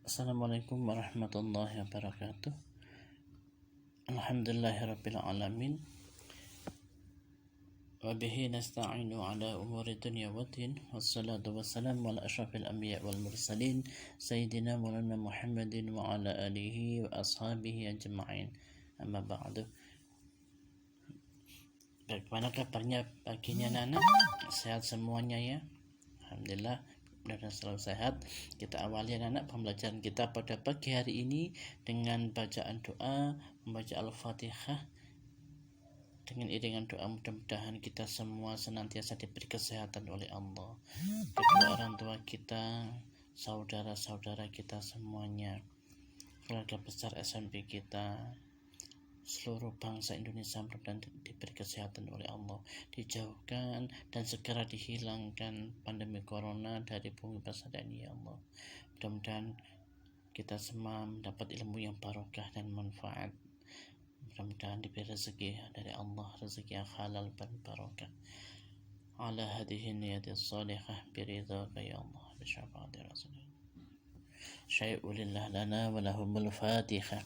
Assalamualaikum warahmatullahi wabarakatuh. Alhamdulillahirabbil alamin. Wa bihi nasta'inu ala umuri dunya waddin. Wassalatu wassalamu ala asyrafil anbiya wal mursalin sayyidina Maulana Muhammadin wa ala alihi wa ashabihi ajma'in. Amma ba'du. Bagaimana kabarnya pagi ini anak-anak? Sehat semuanya ya? Alhamdulillah, mudah-mudahan selalu sehat. Kita awali anak-anak pembelajaran kita pada pagi hari ini dengan bacaan doa, membaca Al-Fatihah. Dengan iringan doa mudah-mudahan kita semua senantiasa diberi kesehatan oleh Allah. Kedua orang tua kita, saudara-saudara kita semuanya, keluarga besar SMP kita, seluruh bangsa Indonesia mudah-mudahan diberi kesehatan oleh Allah, dijauhkan dan segera dihilangkan pandemi corona dari bumi persada ini ya Allah. Mudah-mudahan kita semua mendapat ilmu yang barokah dan manfaat. Mudah-mudahan diberi rezeki dari Allah, rezeki yang halal dan barokah. Ala hadhihi niyatis salihah biridhaka ya Allah bi syafaati rasulillah. Syai'ulillah lana wa lahumul Fatihah.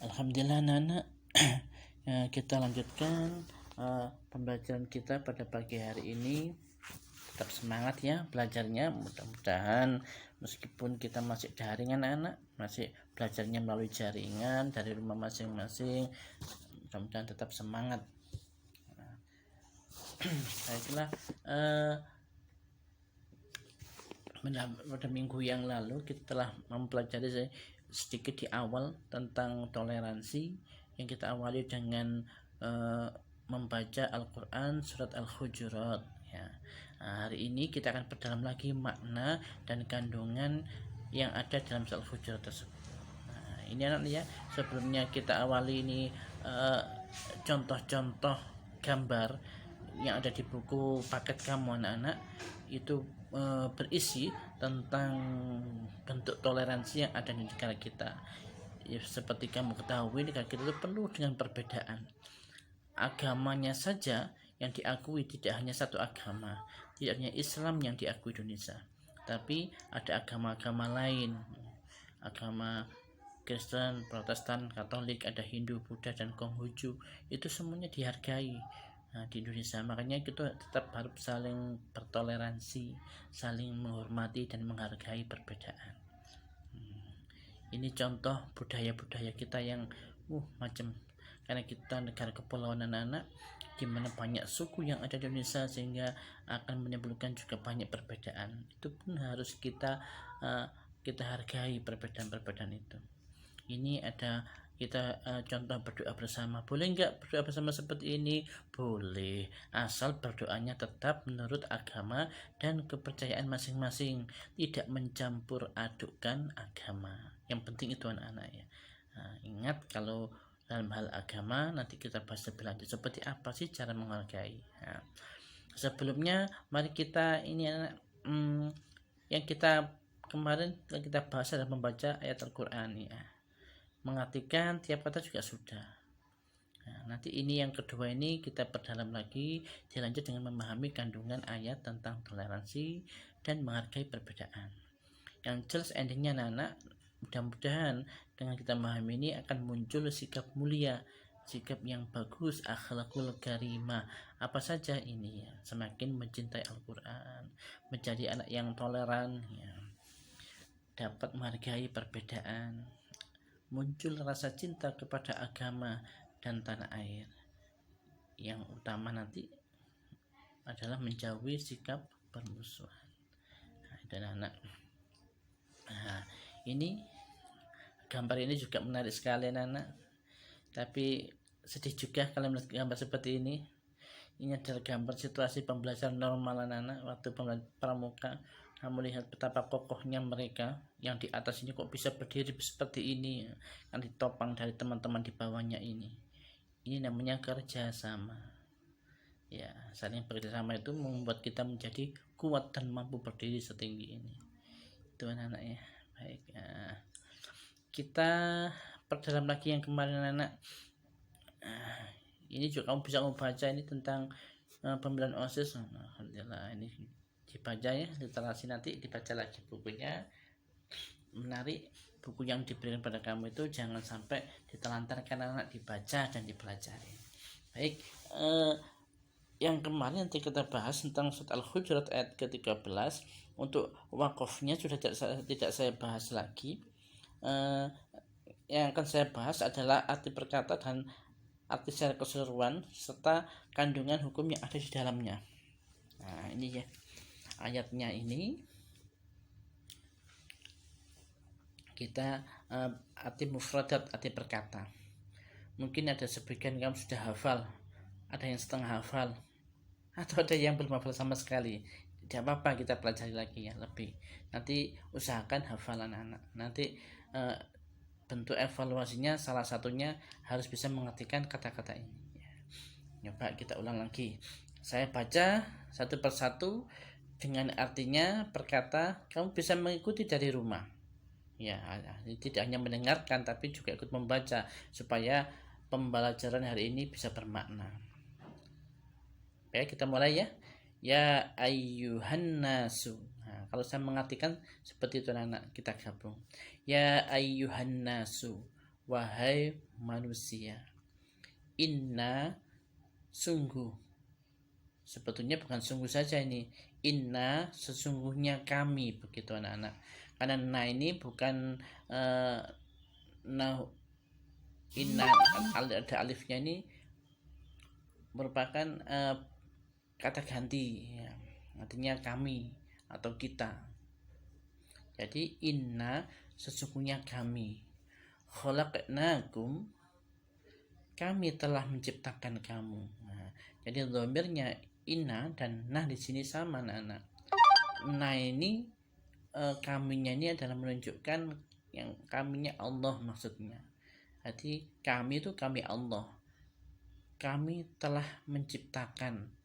Alhamdulillah anak-anak. Kita lanjutkan pembelajaran kita pada pagi hari ini. Tetap semangat ya belajarnya. Mudah-mudahan meskipun kita masih daring anak-anak, masih belajarnya melalui jaringan dari rumah masing-masing, mudah-mudahan tetap semangat. Baiklah, pada minggu yang lalu kita telah mempelajari sedikit di awal tentang toleransi, yang kita awali dengan membaca Al-Quran surat Al-Hujurat ya. Hari ini kita akan perdalam lagi makna dan kandungan yang ada dalam surat Al-Hujurat tersebut. Ini anak ya, sebelumnya kita awali ini contoh-contoh gambar yang ada di buku paket kamu anak-anak, itu berisi tentang bentuk toleransi yang ada di negara kita. Ya, seperti kamu ketahui, negara kita itu penuh dengan perbedaan. Agamanya saja yang diakui tidak hanya satu agama, tidak hanya Islam yang diakui Indonesia, tapi ada agama-agama lain, agama Kristen, Protestan, Katolik, ada Hindu, Buddha, dan Konghucu. Itu semuanya dihargai di Indonesia. Makanya kita tetap harus saling bertoleransi, saling menghormati dan menghargai perbedaan. Ini contoh budaya-budaya kita yang macam, karena kita negara kepulauan anak-anak, gimana banyak suku yang ada di Indonesia sehingga akan menimbulkan juga banyak perbedaan. Itu pun harus kita hargai perbedaan-perbedaan itu. Ini ada kita contoh berdoa bersama. Boleh enggak berdoa bersama seperti ini? Boleh, asal berdoanya tetap menurut agama dan kepercayaan masing-masing, tidak mencampur adukkan agama. Yang penting itu anak-anak ya. Ingat, kalau dalam hal agama nanti kita bahas lebih lanjut seperti apa sih cara menghargai. Sebelumnya mari kita ini anak, yang kita kemarin kita bahas adalah membaca ayat Al-Quran ya. Mengartikan tiap kata juga sudah. Nanti ini yang kedua ini kita perdalam lagi, dilanjut dengan memahami kandungan ayat tentang toleransi dan menghargai perbedaan. Yang jelas endingnya anak-anak, mudah-mudahan dengan kita memahami ini akan muncul sikap mulia, sikap yang bagus, akhlakul karimah. Apa saja ini ya, semakin mencintai Al-Quran, menjadi anak yang toleran ya, dapat menghargai perbedaan, muncul rasa cinta kepada agama dan tanah air. Yang utama nanti adalah menjauhi sikap permusuhan. Dan anak, ini gambar ini juga menarik sekali anak. Tapi sedih juga kalau melihat gambar seperti ini. Ini adalah gambar situasi pembelajaran normal anak-anak waktu pramuka. Kamu lihat betapa kokohnya mereka, yang di atas ini kok bisa berdiri seperti ini, kan ditopang dari teman-teman di bawahnya ini. Ini namanya kerjasama ya, saling bekerjasama itu membuat kita menjadi kuat dan mampu berdiri setinggi ini. Itu anak-anak ya. Baik ya. Kita perdalam lagi yang kemarin anak. Ini juga kamu bisa membaca ini tentang pemilihan OSIS. Alhamdulillah, ini dibaca ya, literasi, nanti dibaca lagi bukunya. Menarik, buku yang diberikan pada kamu itu jangan sampai ditelantarkan anak, dibaca dan dipelajari. Baik, yang kemarin nanti kita bahas tentang surat Al-Hujurat ayat ke-13. Untuk wakofnya sudah tidak saya bahas lagi. Yang akan saya bahas adalah arti perkata dan arti secara keseluruhan serta kandungan hukum yang ada di dalamnya. Nah, ini ya ayatnya ini kita arti mufradat, arti perkata. Mungkin ada sebagian kamu sudah hafal, ada yang setengah hafal, atau ada yang belum hafal sama sekali. Tidak apa-apa, kita pelajari lagi ya lebih. Nanti usahakan hafal anak-anak. Nanti bentuk evaluasinya salah satunya harus bisa mengartikan kata-kata ini. Coba kita ulang lagi. Saya baca satu persatu dengan artinya perkata, kamu bisa mengikuti dari rumah. Ya, tidak hanya mendengarkan tapi juga ikut membaca supaya pembelajaran hari ini bisa bermakna. Baik, kita mulai ya. Ya ayyuhan nasu. Nah, kalau saya mengartikan seperti itu anak, kita gabung. Ya ayyuhan nasu, wahai manusia. Inna, sungguh. Sebetulnya bukan sungguh saja ini. Inna, sesungguhnya kami, begitu anak-anak. Karena na ini bukan inna, ada alifnya, ini merupakan kata ganti ya. Artinya kami atau kita. Jadi inna, sesungguhnya kami. Khalaqnakum, kami telah menciptakan kamu. Nah, jadi dhamirnya inna dan nah di sini sama anak-anak. Nah ini kaminya ini adalah menunjukkan yang kaminya Allah maksudnya. Jadi kami itu kami Allah. Kami telah menciptakan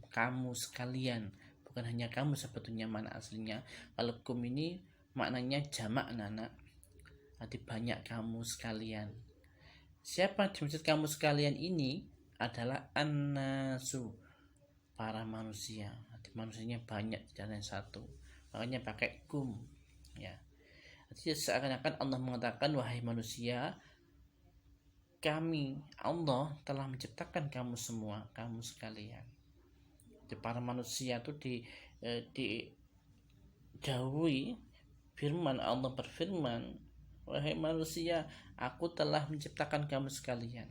kamu sekalian, bukan hanya kamu sebetulnya mana aslinya. Kalau kum ini maknanya jamak anak-anak, arti banyak kamu sekalian. Siapa dimaksud kamu sekalian ini adalah an-nasu, para manusia. Arti manusianya banyak, tidak hanya satu, makanya pakai kum ya. Jadi seakan-akan Allah mengatakan, wahai manusia, kami Allah telah menciptakan kamu semua, kamu sekalian. Jadi para manusia itu didahului firman Allah, berfirman, wahai manusia, aku telah menciptakan kamu sekalian.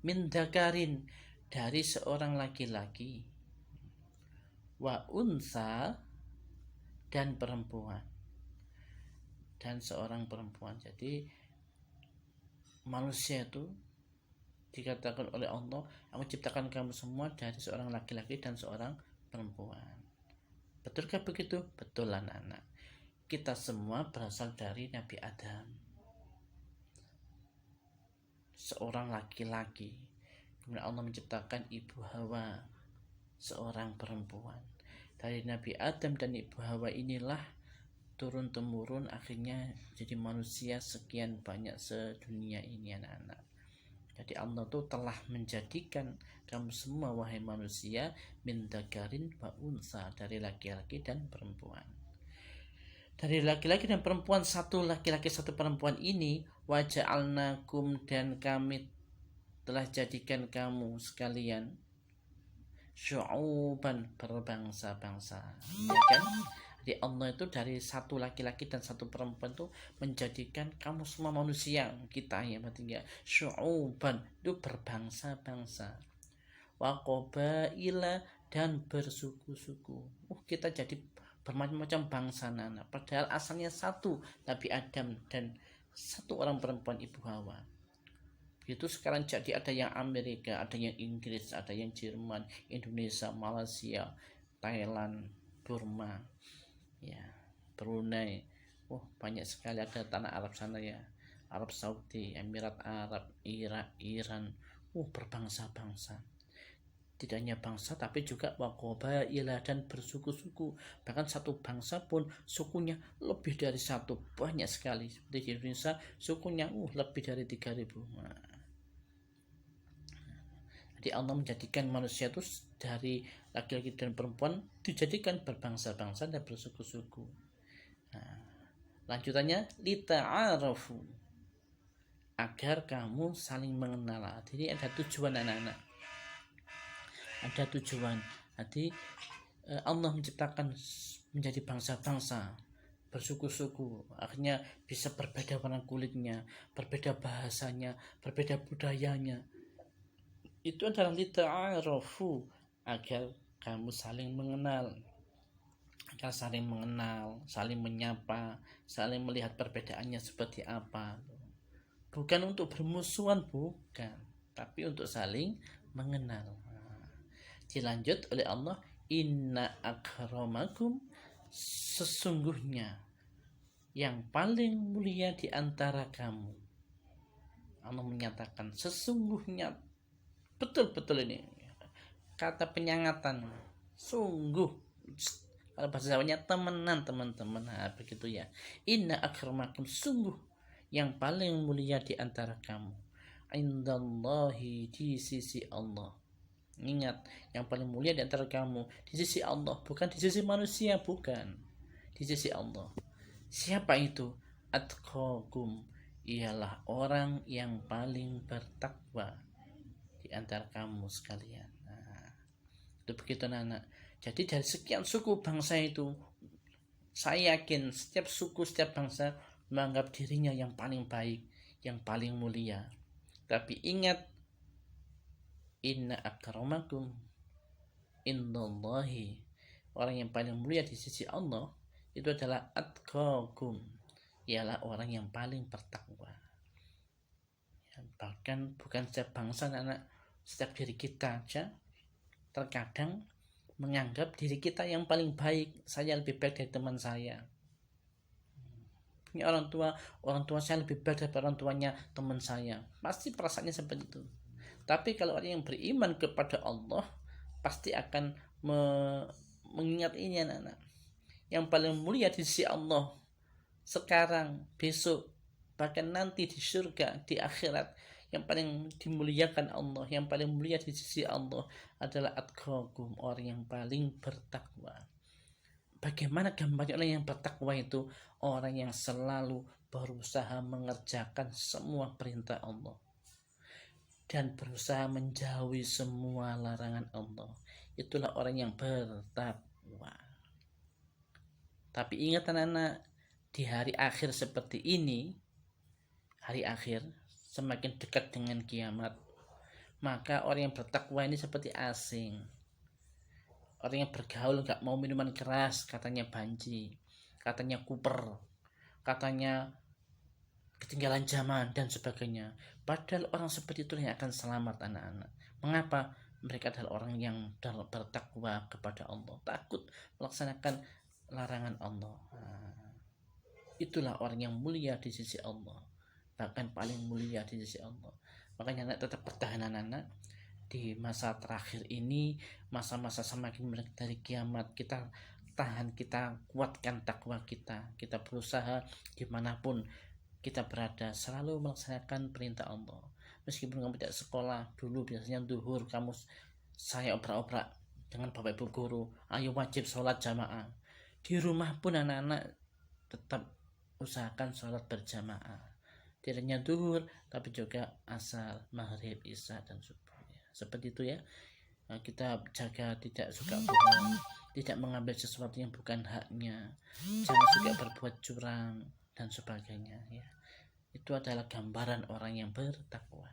Min dzakarin, dari seorang laki-laki, wa unsa, dan perempuan, dan seorang perempuan. Jadi manusia itu dikatakan oleh Allah, aku ciptakan kamu semua dari seorang laki-laki dan seorang perempuan. Betulkah begitu? Betul anak-anak. Kita semua berasal dari Nabi Adam, seorang laki-laki. Kemudian Allah menciptakan Ibu Hawa, seorang perempuan. Dari Nabi Adam dan Ibu Hawa inilah turun-temurun akhirnya jadi manusia sekian banyak sedunia ini anak-anak. Jadi Allah itu telah menjadikan kamu semua wahai manusia min dzakarin wa unsa, dari laki-laki dan perempuan. Dari laki-laki dan perempuan, satu laki-laki satu perempuan ini, wa ja'alnakum, dan kami telah jadikan kamu sekalian syu'uban, berbangsa-bangsa. Ya kan? Jadi Allah itu dari satu laki-laki dan satu perempuan itu menjadikan kamu semua manusia, kita ya, berarti ya, syu'uban itu berbangsa-bangsa, wa qabaila, dan bersuku-suku. Kita jadi bermacam-macam bangsa anak. Padahal asalnya satu, Nabi Adam dan satu orang perempuan Ibu Hawa. Itu sekarang jadi ada yang Amerika, ada yang Inggris, ada yang Jerman, Indonesia, Malaysia, Thailand, Burma, ya, Brunei. Banyak sekali, ada tanah Arab sana ya, Arab Saudi, Emirat Arab, Irak, Iran. Berbangsa-bangsa. Tidak hanya bangsa tapi juga waqabaila dan bersuku-suku. Bahkan satu bangsa pun sukunya lebih dari satu, banyak sekali. Seperti di Indonesia sukunya lebih dari 3.000. Nah, jadi Allah menjadikan manusia itu dari laki-laki dan perempuan dijadikan berbangsa-bangsa dan bersuku-suku. Nah, lanjutannya lita'arafu, agar kamu saling mengenal. Jadi ada tujuan anak-anak, ada tujuan. Jadi Allah menciptakan menjadi bangsa-bangsa bersuku-suku, akhirnya bisa berbeda warna kulitnya, berbeda bahasanya, berbeda budayanya. Itu adalah lita'arafu, agar kamu saling mengenal, agar saling mengenal, saling menyapa, saling melihat perbedaannya seperti apa. Bukan untuk bermusuhan, bukan, tapi untuk saling mengenal. Dilanjut oleh Allah, inna akramakum, sesungguhnya yang paling mulia di antara kamu. Allah menyatakan sesungguhnya, betul-betul ini kata penyangatan, sungguh, kalau bahasa Jawanya temenan, teman-teman. Nah, begitu ya. Inna akramakum, sungguh yang paling mulia di antara kamu indallahi, di sisi Allah. Ingat, yang paling mulia di antara kamu di sisi Allah, bukan di sisi manusia, bukan, di sisi Allah. Siapa itu? Atqakum, ialah orang yang paling bertakwa di antara kamu sekalian. Nah, itu begitu anak. Jadi dari sekian suku bangsa itu, saya yakin setiap suku, setiap bangsa menganggap dirinya yang paling baik, yang paling mulia. Tapi ingat, inna akramakum indallahi, orang yang paling mulia di sisi Allah itu adalah atqakum, ialah orang yang paling bertakwa. Ya, bahkan bukan setiap bangsa anak, setiap diri kita aja terkadang menganggap diri kita yang paling baik. Saya lebih baik dari teman saya. Punya orang tua saya lebih baik dari orang tuanya teman saya. Pasti perasaannya seperti itu. Tapi kalau orang yang beriman kepada Allah pasti akan mengingat ini anak-anak. Yang paling mulia di sisi Allah sekarang, besok, bahkan nanti di surga, di akhirat, yang paling dimuliakan Allah, yang paling mulia di sisi Allah adalah atqakum, orang yang paling bertakwa. Bagaimana gambarnya orang yang bertakwa itu? Orang yang selalu berusaha mengerjakan semua perintah Allah dan berusaha menjauhi semua larangan Allah. Itulah orang yang bertakwa. Tapi ingat anak-anak, di hari akhir seperti ini, hari akhir semakin dekat dengan kiamat, maka orang yang bertakwa ini seperti asing. Orang yang bergaul gak mau minuman keras, katanya banci, katanya kuper, katanya ketinggalan zaman dan sebagainya. Padahal orang seperti itu yang akan selamat anak-anak. Mengapa? Mereka adalah orang yang bertakwa kepada Allah, takut melaksanakan larangan Allah. Nah, itulah orang yang mulia di sisi Allah, bahkan paling mulia di sisi Allah. Makanya anak tetap bertahan anak-anak di masa terakhir ini, masa-masa semakin dari kiamat. Kita tahan, kita kuatkan takwa kita. Kita berusaha dimanapun kita berada selalu melaksanakan perintah Allah. Meskipun kamu tidak sekolah, dulu biasanya duhur kamu saya obrak-obrak dengan bapak ibu guru, ayo wajib sholat jamaah. Di rumah pun anak-anak tetap usahakan sholat berjamaah, tidak hanya duhur tapi juga asar, maghrib, isya dan subuh. Seperti itu ya. Kita jaga tidak suka bohong, tidak mengambil sesuatu yang bukan haknya, jangan suka berbuat curang dan sebagainya ya. Itu adalah gambaran orang yang bertakwa.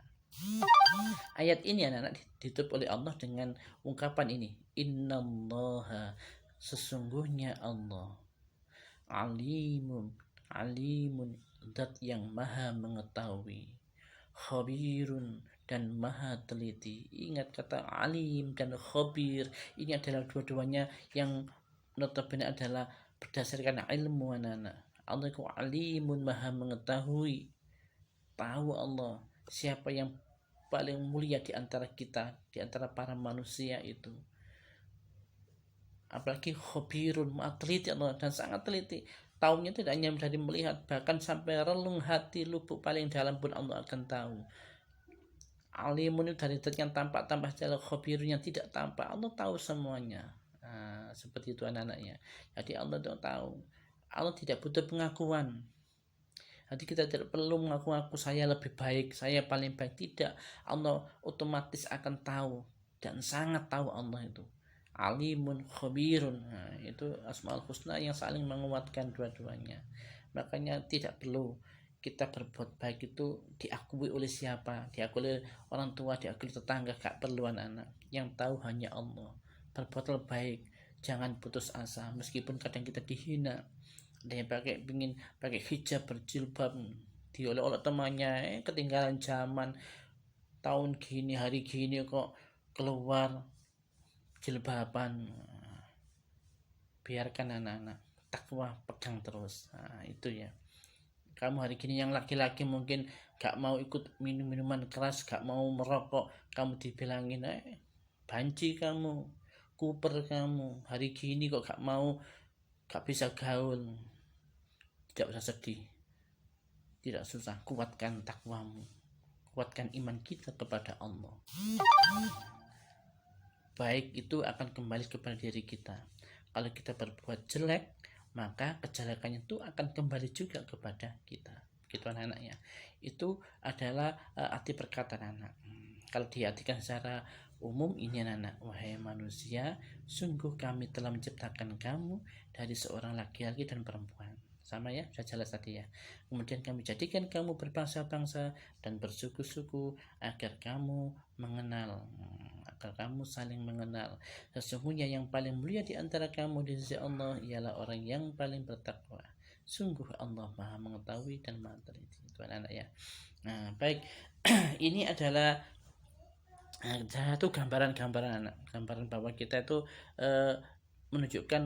Ayat ini anak-anak ditutup oleh Allah dengan ungkapan ini, innallaha, sesungguhnya Allah, alimun, alimun, zat yang maha mengetahui, khabirun, dan maha teliti. Ingat kata alim dan khabir, ini adalah dua-duanya yang notabene adalah berdasarkan ilmu anak-anak. Allah itu alimun, maha mengetahui, tahu Allah siapa yang paling mulia di antara kita, di antara para manusia itu. Apalagi khabirun, teliti Allah, dan sangat teliti. Taunya tidak hanya dari melihat, bahkan sampai relung hati lubuk paling dalam pun Allah akan tahu. Alimun itu dari zat yang tampak secara khabirun yang tidak tampak, Allah tahu semuanya. Nah, seperti itu anak-anaknya. Jadi Allah tahu. Allah tidak butuh pengakuan. Jadi kita tidak perlu mengaku-ngaku saya lebih baik, saya paling baik. Tidak, Allah otomatis akan tahu, dan sangat tahu Allah itu. Alimun khabirun. Nah, itu Asmaul Husna yang saling menguatkan dua-duanya. Makanya tidak perlu kita berbuat baik itu diakui oleh siapa, diakui oleh orang tua, diakui tetangga, gak perlu anak-anak. Yang tahu hanya Allah. Berbuatlah baik, jangan putus asa meskipun kadang kita dihina. Ada yang pakai hijab berjilbab, diolok-olok temannya, ketinggalan zaman, tahun gini, hari gini kok keluar jilbaban. Biarkan anak-anak, takwa pegang terus. Nah, itu ya. Kamu hari gini yang laki-laki mungkin gak mau ikut minuman keras, gak mau merokok, kamu dibilangin banci kamu, kuper kamu, hari gini kok gak bisa gaul. Tidak usah sedih, tidak susah. Kuatkan takwamu, kuatkan iman kita kepada Allah. Baik itu akan kembali kepada diri kita. Kalau kita berbuat jelek, maka kejelekannya itu akan kembali juga kepada kita. Begitu anak-anaknya. Itu adalah arti perkataan anak. Kalau diartikan secara umum, ini anak-anak, wahai manusia, sungguh kami telah menciptakan kamu dari seorang laki-laki dan perempuan. Sama ya, sudah jelas tadi ya. Kemudian kami jadikan kamu berbangsa-bangsa dan bersuku-suku agar kamu mengenal, agar kamu saling mengenal. Sesungguhnya yang paling mulia di antara kamu di sisi Allah ialah orang yang paling bertakwa. Sungguh Allah Maha mengetahui dan Maha teliti. Itu anak-anak ya. Nah, baik. Ini adalah satu gambaran anak, gambaran bahwa kita itu menunjukkan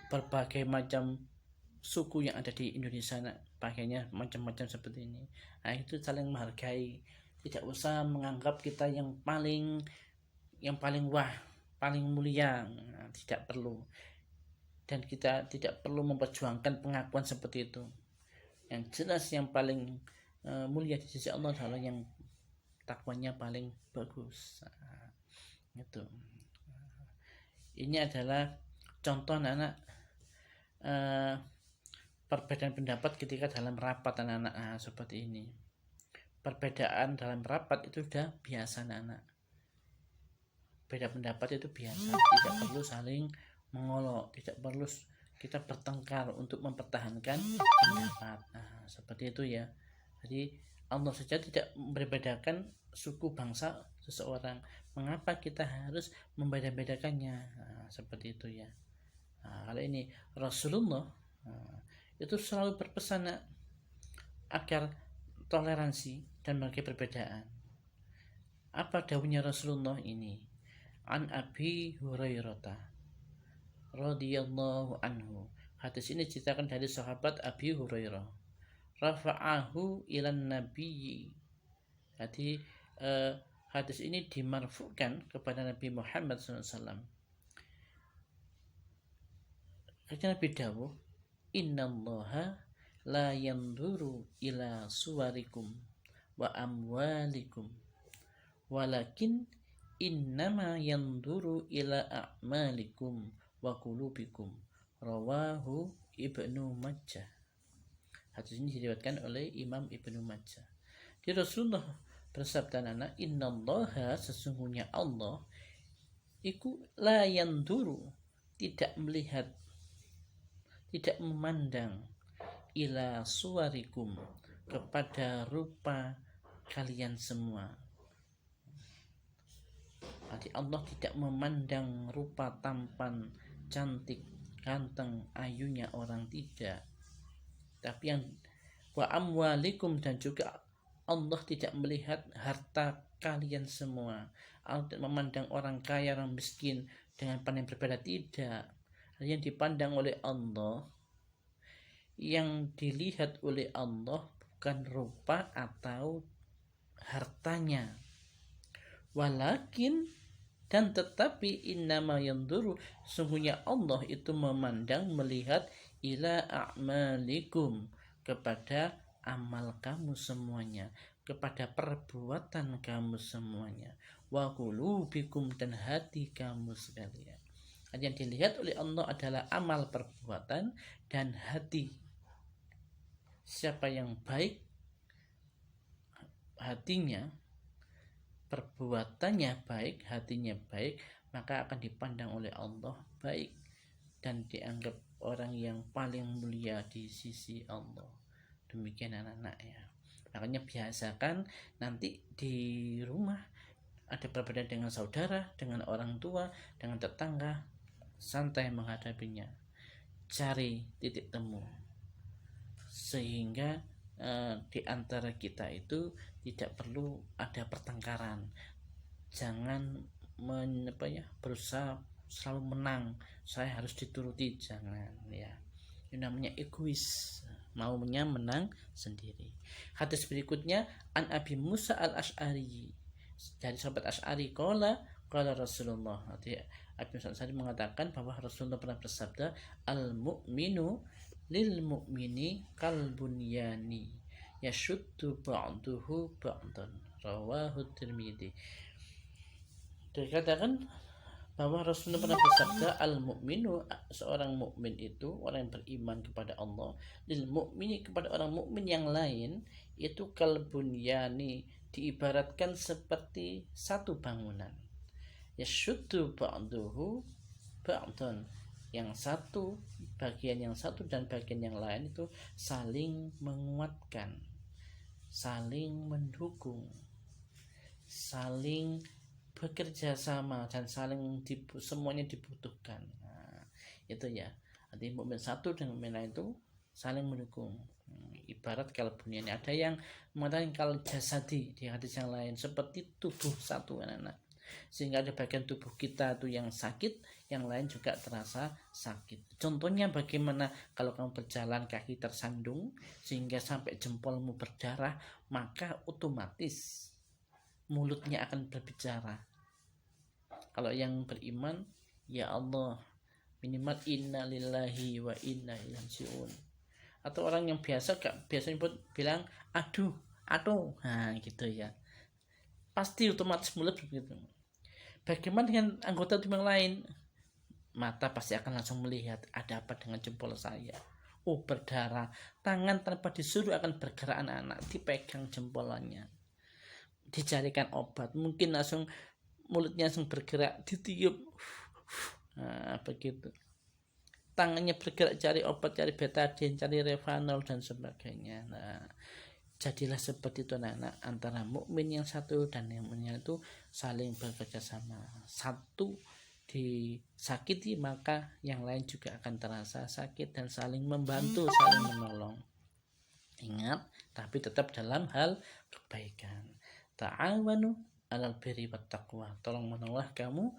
berbagai macam suku yang ada di Indonesia, pakainya macam-macam seperti ini. Nah, itu saling menghargai, tidak usah menganggap kita yang paling wah, paling mulia. Nah, tidak perlu, dan kita tidak perlu memperjuangkan pengakuan seperti itu. Yang jelas yang paling mulia di sisi Allah adalah yang takwanya paling bagus. Nah, itu. Ini adalah contoh anak-anak perbedaan pendapat ketika dalam rapat anak-anak. Seperti ini. Perbedaan dalam rapat itu sudah biasa anak-anak. Beda pendapat itu biasa, tidak perlu saling mengolok, tidak perlu kita bertengkar untuk mempertahankan pendapat. Nah, seperti itu ya. Jadi Allah saja tidak membedakan suku bangsa seseorang. Mengapa kita harus membeda-bedakannya? Nah, seperti itu ya. Nah, kalau ini Rasulullah itu selalu berpesan agar toleransi dan menghargai perbedaan. Apa dawuhnya Rasulullah ini? An Abi Hurairah radhiyallahu anhu. Hadis ini diceritakan dari sahabat Abi Hurairah. Rafa'ahu ilan nabiyyi. Jadi hadis ini dimarfukan kepada Nabi Muhammad SAW. Kata Nabi dawuh, innallaha la yanduru ila suwarikum wa amwalikum walakin innama yanduru ila a'malikum wa qulubikum. Rawahu Ibnu Majah. Hadis ini diriwayatkan oleh Imam Ibnu Majah. Di Rasulullah bersabda anak, innallaha, sesungguhnya Allah iku la yanduru, tidak melihat, tidak memandang, ila suwarikum, kepada rupa kalian semua. Jadi Allah tidak memandang rupa tampan, cantik, ganteng, ayunya orang, tidak. Tapi yang wa amwalikum, dan juga Allah tidak melihat harta kalian semua. Allah tidak memandang orang kaya, orang miskin dengan pandang berbeda, tidak. Yang dipandang oleh Allah, yang dilihat oleh Allah bukan rupa atau hartanya, Walakin, dan tetapi, innama yanduru, sungguhnya Allah itu memandang, melihat, ila a'malikum, kepada amal kamu semuanya, kepada perbuatan kamu semuanya, wa qulubikum, dan hati kamu sekalian. Yang dilihat oleh Allah adalah amal perbuatan dan hati. Siapa yang baik hatinya, perbuatannya baik, hatinya baik, maka akan dipandang oleh Allah baik dan dianggap orang yang paling mulia di sisi Allah. Demikian anak-anak ya. Makanya biasakan nanti di rumah ada perbedaan dengan saudara, dengan orang tua, dengan tetangga, santai menghadapinya. Cari titik temu sehingga di antara kita itu tidak perlu ada pertengkaran. Jangan berusaha selalu menang, saya harus dituruti, jangan ya. Ini namanya egois, maunya menang sendiri. Hadis berikutnya, an Abi Musa al-Asy'ari, dari sahabat Asy'ari, qala Rasulullah. Artinya Abi Musa al-Asy'ari mengatakan bahwa Rasulullah pernah bersabda, al-mu'minu lil mu'mini kal bunyani yashuddu ba'duhu ba'dan, rawahu Tirmidzi. Dikatakan bahwa Rasulullah pernah bersabda, al-mu'minu, seorang mukmin itu orang yang beriman kepada Allah, lil mu'mini, kepada orang mukmin yang lain, itu kal bunyani, diibaratkan seperti satu bangunan, yashuddu ba'duhu ba'dan, yang satu, bagian yang satu dan bagian yang lain itu saling menguatkan, saling mendukung, saling bekerja sama, dan semuanya dibutuhkan. Nah, itu ya. Artinya mukmin satu dan mukmin lain itu saling mendukung. Ibarat kalau bunyinya, ada yang mengatakan kalau jasadi, di hadis yang lain, seperti tubuh satu anak-anak. Sehingga ada bagian tubuh kita itu yang sakit, yang lain juga terasa sakit. Contohnya bagaimana kalau kamu berjalan kaki tersandung sehingga sampai jempolmu berdarah, maka otomatis mulutnya akan berbicara. Kalau yang beriman, ya Allah, minimal inna lillahi wa inna ilaihi raji'un. Atau orang yang biasanya bilang aduh, nah gitu ya, pasti otomatis mulut begitu. Bagaimana dengan anggota tubuh yang lain? Mata pasti akan langsung melihat ada apa dengan jempol saya. Oh, berdarah. Tangan tanpa disuruh akan bergerak anak-anak, dipegang jempolannya, dicarikan obat, mungkin langsung mulutnya langsung bergerak, ditiup, nah begitu. Tangannya bergerak cari obat, cari betadine, cari Revanol dan sebagainya. Nah, jadilah seperti itu anak-anak, antara mukmin yang satu dan yang lainnya itu saling bekerja sama. Satu disakiti, maka yang lain juga akan terasa sakit, dan saling membantu, saling menolong. Ingat, tapi tetap dalam hal kebaikan. Ta'awanu 'alal birri wat taqwa, tolong menolong kamu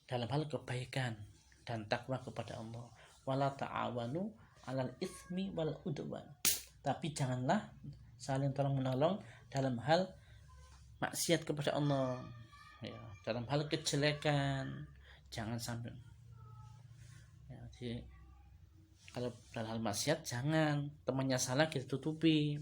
dalam hal kebaikan dan takwa kepada Allah. Wala ta'awanu 'alal itsmi wal udwan, tapi janganlah saling tolong menolong dalam hal maksiat kepada Allah ya, dalam hal kejelekan, jangan sampai ya. Jadi kalau dalam hal maksiat jangan, temannya salah kita tutupi,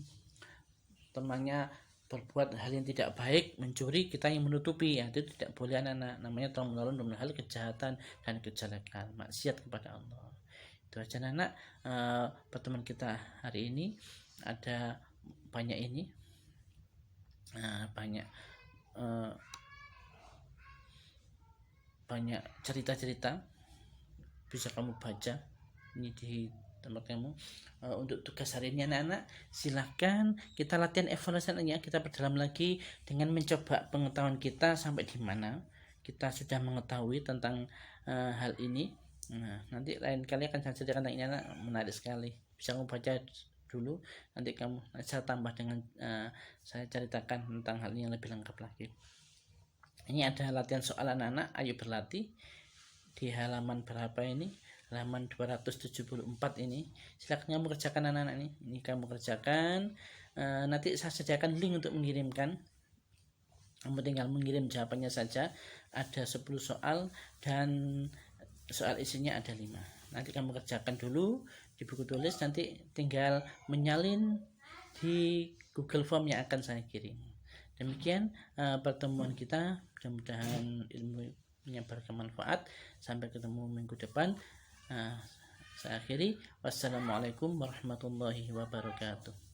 temannya berbuat hal yang tidak baik, mencuri, kita yang menutupi ya, itu tidak boleh anak-anak. Namanya tolong menolong dalam hal kejahatan dan kejelekan, maksiat kepada Allah. Itu aja anak-anak pertemuan kita hari ini. Ada banyak ini, banyak cerita-cerita bisa kamu baca ini di tempat kamu. Untuk tugas hari ini anak-anak, silahkan kita latihan evaluasinya, kita perdalam lagi dengan mencoba pengetahuan kita sampai di mana kita sudah mengetahui tentang hal ini. Nah, nanti lain kali akan saya ceritakan tentang ini anak, menarik sekali. Bisa kamu baca dulu, nanti saya tambah dengan saya ceritakan tentang hal ini yang lebih lengkap lagi. Ini ada latihan soal anak-anak, ayo berlatih di halaman berapa ini, halaman 274 ini. Silakan kamu kerjakan anak-anak ini kamu kerjakan. Nanti saya sediakan link untuk mengirimkan Kamu tinggal mengirim jawabannya saja. Ada 10 soal dan soal isinya ada 5. Nanti kamu kerjakan dulu di buku tulis, nanti tinggal menyalin di Google Form yang akan saya kirim. Demikian pertemuan kita, mudah-mudahan ilmunya bermanfaat. Sampai ketemu minggu depan. Saya akhiri, wassalamualaikum warahmatullahi wabarakatuh.